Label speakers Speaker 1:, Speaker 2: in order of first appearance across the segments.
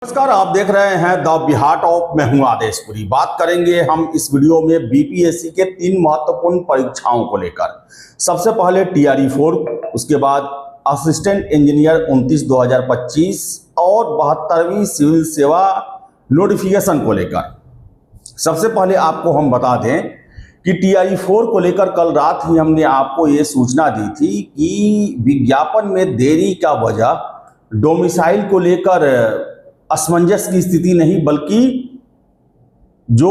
Speaker 1: नमस्कार, आप देख रहे हैं द बिहार टॉप। मैं हूं आदेशपुरी। बात करेंगे हम इस वीडियो में बीपीएससी के 3 महत्वपूर्ण परीक्षाओं को लेकर। सबसे पहले टीआरई 4, उसके बाद असिस्टेंट इंजीनियर 29/2025 और 72वीं सिविल सेवा नोटिफिकेशन को लेकर। सबसे पहले आपको हम बता दें कि टीआरई 4 को लेकर कल रात ही हमने आपको ये सूचना दी थी कि विज्ञापन में देरी का वजह डोमिसाइल को लेकर असमंजस की स्थिति नहीं, बल्कि जो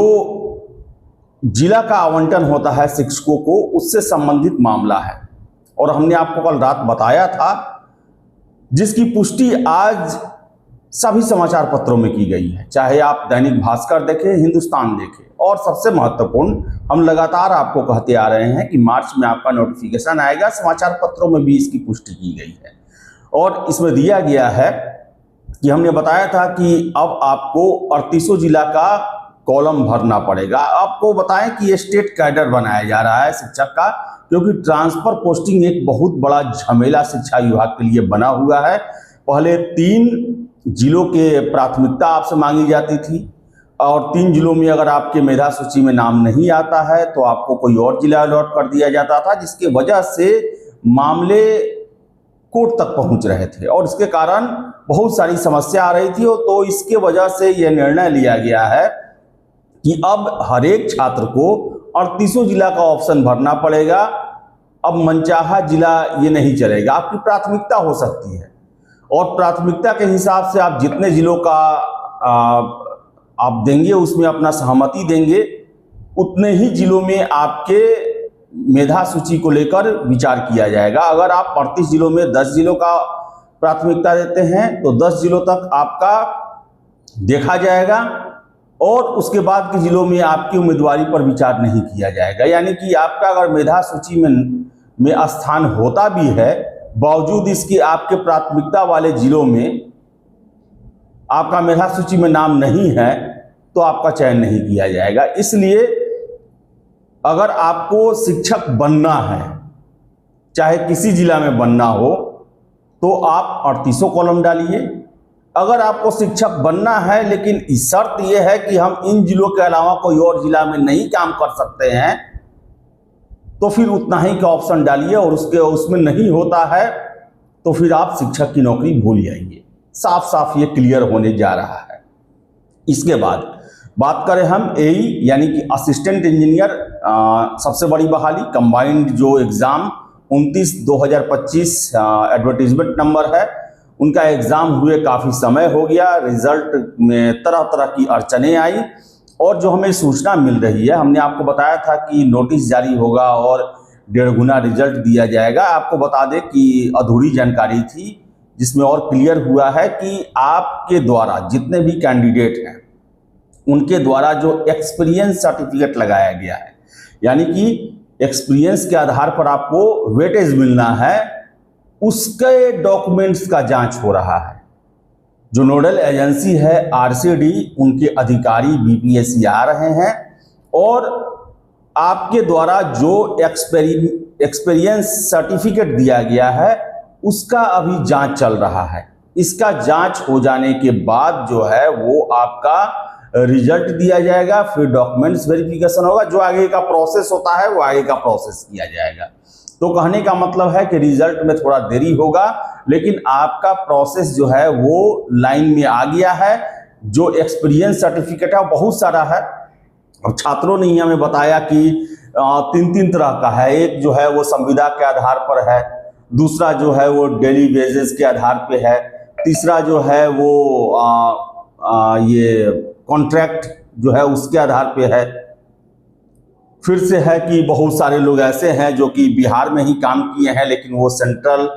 Speaker 1: जिला का आवंटन होता है शिक्षकों को, उससे संबंधित मामला है। और हमने आपको कल रात बताया था, जिसकी पुष्टि आज सभी समाचार पत्रों में की गई है, चाहे आप दैनिक भास्कर देखें, हिंदुस्तान देखें। और सबसे महत्वपूर्ण, हम लगातार आपको कहते आ रहे हैं कि मार्च में आपका नोटिफिकेशन आएगा। समाचार पत्रों में भी इसकी पुष्टि की गई है और इसमें दिया गया है कि हमने बताया था कि अब आपको 38 जिला का कॉलम भरना पड़ेगा। आपको बताएं कि ये स्टेट कैडर बनाया जा रहा है शिक्षक का, क्योंकि ट्रांसफर पोस्टिंग एक बहुत बड़ा झमेला शिक्षा विभाग के लिए बना हुआ है। पहले 3 जिलों के प्राथमिकता आपसे मांगी जाती थी और 3 जिलों में अगर आपके मेधा सूची में नाम नहीं आता है तो आपको कोई और जिला अलॉट कर दिया जाता था, जिसके वजह से मामले कोर्ट तक पहुंच रहे थे और इसके कारण बहुत सारी समस्या आ रही थी। तो इसके वजह से यह निर्णय लिया गया है कि अब हर एक छात्र को 38 जिला का ऑप्शन भरना पड़ेगा। अब मनचाहा जिला ये नहीं चलेगा, आपकी प्राथमिकता हो सकती है और प्राथमिकता के हिसाब से आप जितने जिलों का आप देंगे, उसमें अपना सहमति देंगे, उतने ही जिलों में आपके मेधा सूची को लेकर विचार किया जाएगा। अगर आप 38 जिलों में 10 जिलों का प्राथमिकता देते हैं तो 10 जिलों तक आपका देखा जाएगा और उसके बाद के जिलों में आपकी उम्मीदवारी पर विचार नहीं किया जाएगा। यानी कि आपका अगर मेधा सूची में स्थान होता भी है, बावजूद इसके आपके प्राथमिकता वाले जिलों में आपका मेधा सूची में नाम नहीं है तो आपका चयन नहीं किया जाएगा। इसलिए अगर आपको शिक्षक बनना है, चाहे किसी जिला में बनना हो, तो आप 38 कॉलम डालिए। अगर आपको शिक्षक बनना है लेकिन शर्त यह है कि हम इन जिलों के अलावा कोई और जिला में नहीं काम कर सकते हैं, तो फिर उतना ही का ऑप्शन डालिए और उसमें नहीं होता है तो फिर आप शिक्षक की नौकरी भूल जाएंगे। साफ साफ ये क्लियर होने जा रहा है। इसके बाद बात करें हम एई यानी कि असिस्टेंट इंजीनियर, सबसे बड़ी बहाली कंबाइंड जो एग्ज़ाम 29/2025 एडवर्टीजमेंट नंबर है, उनका एग्ज़ाम हुए काफ़ी समय हो गया। रिजल्ट में तरह तरह की अड़चनें आई और जो हमें सूचना मिल रही है, हमने आपको बताया था कि नोटिस जारी होगा और 1.5 गुना रिजल्ट दिया जाएगा। आपको बता दें कि अधूरी जानकारी थी, जिसमें और क्लियर हुआ है कि आपके द्वारा जितने भी कैंडिडेट हैं उनके द्वारा जो एक्सपीरियंस सर्टिफिकेट लगाया गया है, यानी कि एक्सपीरियंस के आधार पर आपको वेटेज मिलना है, उसके डॉक्यूमेंट्स का जांच हो रहा है। जो नोडल एजेंसी है आरसीडी, उनके अधिकारी बीपीएससी आ रहे हैं और आपके द्वारा जो एक्सपीरियंस सर्टिफिकेट दिया गया है उसका अभी जांच चल रहा है। इसका जांच हो जाने के बाद जो है वो आपका रिजल्ट दिया जाएगा, फिर डॉक्यूमेंट्स वेरिफिकेशन होगा। जो आगे का प्रोसेस होता है वो आगे का प्रोसेस किया जाएगा। तो कहने का मतलब है कि रिजल्ट में थोड़ा देरी होगा, लेकिन आपका प्रोसेस जो है वो लाइन में आ गया है। जो एक्सपीरियंस सर्टिफिकेट है वो बहुत सारा है और छात्रों ने ही हमें बताया कि 3 तरह का है। एक जो है वो संविदा के आधार पर है, दूसरा जो है वो डेली वेजेस के आधार पे है, तीसरा जो है वो ये कॉन्ट्रैक्ट जो है उसके आधार पे है। फिर से है कि बहुत सारे लोग ऐसे हैं जो कि बिहार में ही काम किए हैं लेकिन वो सेंट्रल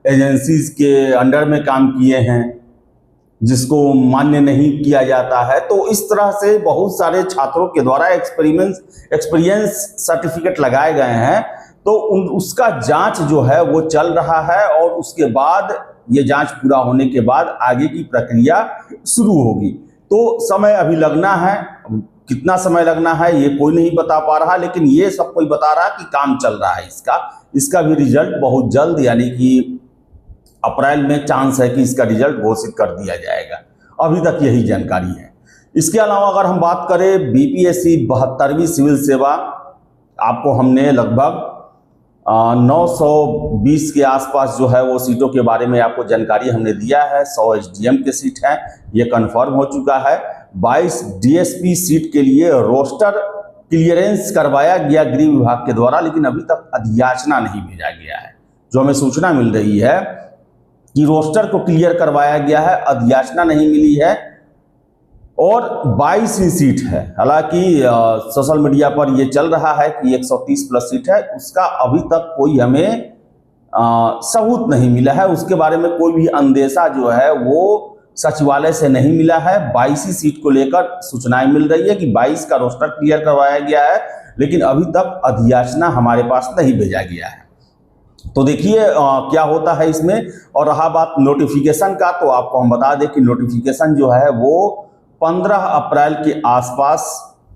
Speaker 1: एजेंसीज के अंडर में काम किए हैं, जिसको मान्य नहीं किया जाता है। तो इस तरह से बहुत सारे छात्रों के द्वारा एक्सपीरियंस सर्टिफिकेट लगाए गए हैं। तो उसका जांच जो है वो चल रहा है और उसके बाद ये जांच पूरा होने के बाद आगे की प्रक्रिया शुरू होगी। तो समय अभी लगना है, कितना समय लगना है ये कोई नहीं बता पा रहा, लेकिन ये सब कोई बता रहा है कि काम चल रहा है इसका भी रिजल्ट बहुत जल्द, यानी कि अप्रैल में चांस है कि इसका रिजल्ट घोषित कर दिया जाएगा। अभी तक यही जानकारी है। इसके अलावा अगर हम बात करें बीपीएससी 72वीं सिविल सेवा, आपको हमने लगभग 920 के आसपास जो है वो सीटों के बारे में आपको जानकारी हमने दिया है। 100 एसडीएम के सीट हैं, ये कंफर्म हो चुका है। 22 डीएसपी सीट के लिए रोस्टर क्लियरेंस करवाया गया गृह विभाग के द्वारा, लेकिन अभी तक अधियाचना नहीं भेजा गया है। जो हमें सूचना मिल रही है कि रोस्टर को क्लियर करवाया गया है, अधियाचना नहीं मिली है और 22 ही सीट है। हालांकि सोशल मीडिया पर यह चल रहा है कि 130 प्लस सीट है, उसका अभी तक कोई हमें सबूत नहीं मिला है, उसके बारे में कोई भी अंदेशा जो है वो सचिवालय से नहीं मिला है। 22 ही सीट को लेकर सूचनाएं मिल रही है कि 22 का रोस्टर क्लियर करवाया गया है, लेकिन अभी तक अधियाचना हमारे पास नहीं भेजा गया है। तो देखिए क्या होता है इसमें। और रहा बात नोटिफिकेशन का, तो आपको हम बता दें कि नोटिफिकेशन जो है वो 15 अप्रैल के आसपास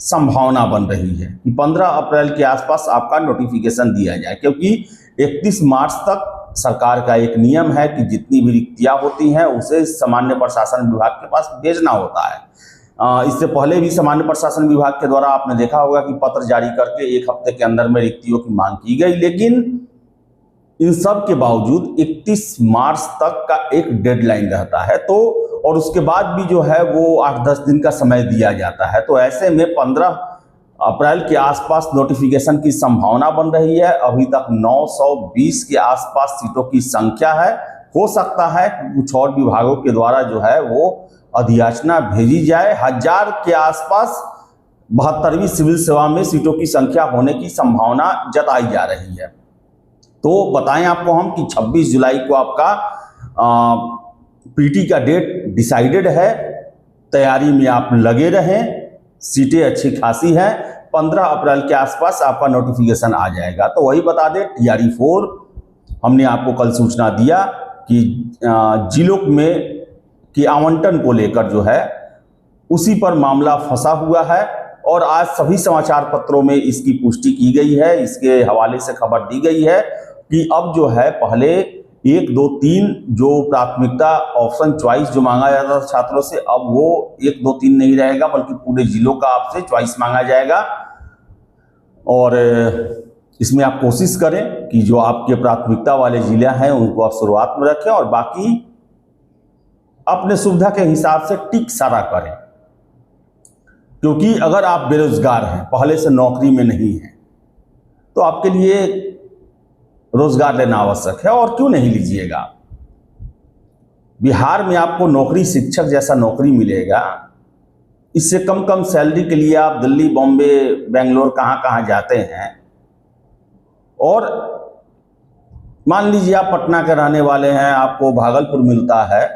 Speaker 1: संभावना बन रही है कि 15 अप्रैल के आसपास आपका नोटिफिकेशन दिया जाए, क्योंकि 31 मार्च तक सरकार का एक नियम है कि जितनी भी रिक्तियां होती हैं उसे सामान्य प्रशासन विभाग के पास भेजना होता है। इससे पहले भी सामान्य प्रशासन विभाग के द्वारा आपने देखा होगा कि पत्र जारी करके 1 हफ्ते के अंदर में रिक्तियों की मांग की गई, लेकिन इन सब के बावजूद 31 मार्च तक का एक डेडलाइन रहता है, तो और उसके बाद भी जो है वो 8-10 दिन का समय दिया जाता है। तो ऐसे में 15 अप्रैल के आसपास नोटिफिकेशन की संभावना बन रही है। अभी तक 920 के आसपास सीटों की संख्या है। हो सकता है कुछ और विभागों के द्वारा जो है वो अधियाचना भेजी जाए। 1000 के आसपास 72वीं सिविल सेवा में सीटों की संख्या होने की संभावना जताई जा रही है। तो बताएं आपको हम कि 26 जुलाई को आपका पीटी का डेट डिसाइडेड है। तैयारी में आप लगे रहें, सीटें अच्छी खासी हैं। 15 अप्रैल के आसपास आपका नोटिफिकेशन आ जाएगा। तो वही बता दें, टीआरई 4 हमने आपको कल सूचना दिया कि जिलों में की आवंटन को लेकर जो है उसी पर मामला फंसा हुआ है और आज सभी समाचार पत्रों में इसकी पुष्टि की गई है। इसके हवाले से खबर दी गई है कि अब जो है पहले 1, 2, 3 जो प्राथमिकता ऑप्शन चॉइस जो मांगा जाता था छात्रों से, अब वो 1, 2, 3 नहीं रहेगा, बल्कि पूरे जिलों का आपसे चॉइस मांगा जाएगा। और इसमें आप कोशिश करें कि जो आपके प्राथमिकता वाले जिले हैं उनको आप शुरुआत में रखें और बाकी अपने सुविधा के हिसाब से टिक सारा करें। क्योंकि अगर आप बेरोजगार हैं, पहले से नौकरी में नहीं हैं, तो आपके लिए रोजगार लेना आवश्यक है और क्यों नहीं लीजिएगा। बिहार में आपको नौकरी शिक्षक जैसा नौकरी मिलेगा, इससे कम सैलरी के लिए आप दिल्ली, बॉम्बे, बेंगलोर कहाँ जाते हैं। और मान लीजिए आप पटना के रहने वाले हैं, आपको भागलपुर मिलता है,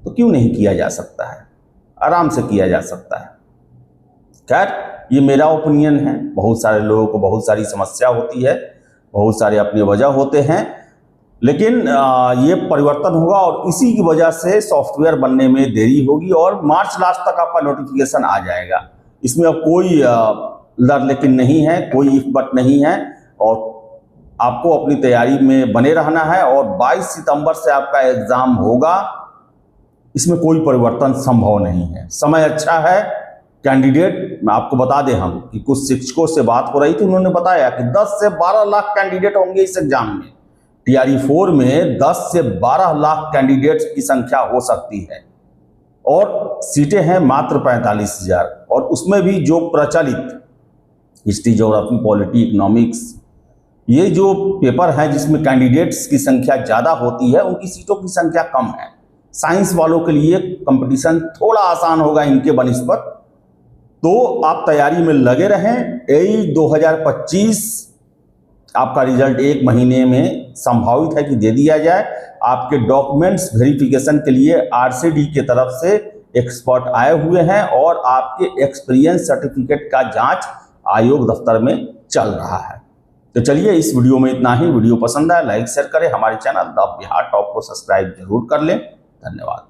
Speaker 1: तो क्यों नहीं किया जा सकता है, आराम से किया जा सकता है। खैर ये मेरा ओपिनियन है। बहुत सारे लोगों को बहुत सारी समस्या होती है, बहुत सारे अपनी वजह होते हैं, लेकिन ये परिवर्तन होगा और इसी की वजह से सॉफ्टवेयर बनने में देरी होगी और मार्च लास्ट तक आपका नोटिफिकेशन आ जाएगा। इसमें अब कोई डर लेकिन नहीं है, कोई इफ बट नहीं है और आपको अपनी तैयारी में बने रहना है। और 22 सितंबर से आपका एग्जाम होगा, इसमें कोई परिवर्तन संभव नहीं है। समय अच्छा है। कैंडिडेट मैं आपको बता दें हम कि कुछ शिक्षकों से बात हो रही थी, उन्होंने बताया कि 10 से 12 लाख कैंडिडेट होंगे इस एग्जाम में। टीआरई 4 में 10 से 12 लाख कैंडिडेट्स की संख्या हो सकती है और सीटें हैं मात्र 45,000। और उसमें भी जो प्रचलित हिस्ट्री, ज्योग्राफी, पॉलिटी, इकोनॉमिक्स, ये जो पेपर हैं जिसमें कैंडिडेट्स की संख्या ज़्यादा होती है, उनकी सीटों की संख्या कम है। साइंस वालों के लिए कंपटीशन थोड़ा आसान होगा इनके बनिस्बत। तो आप तैयारी में लगे रहें। एई 2025 आपका रिजल्ट 1 महीने में संभावित है कि दे दिया जाए। आपके डॉक्यूमेंट्स वेरिफिकेशन के लिए आरसीडी की तरफ से एक्सपर्ट आए हुए हैं और आपके एक्सपीरियंस सर्टिफिकेट का जांच आयोग दफ्तर में चल रहा है। तो चलिए इस वीडियो में इतना ही। वीडियो पसंद आए लाइक शेयर करें, हमारे चैनल द बिहार टॉप को सब्सक्राइब जरूर कर लें। धन्यवाद।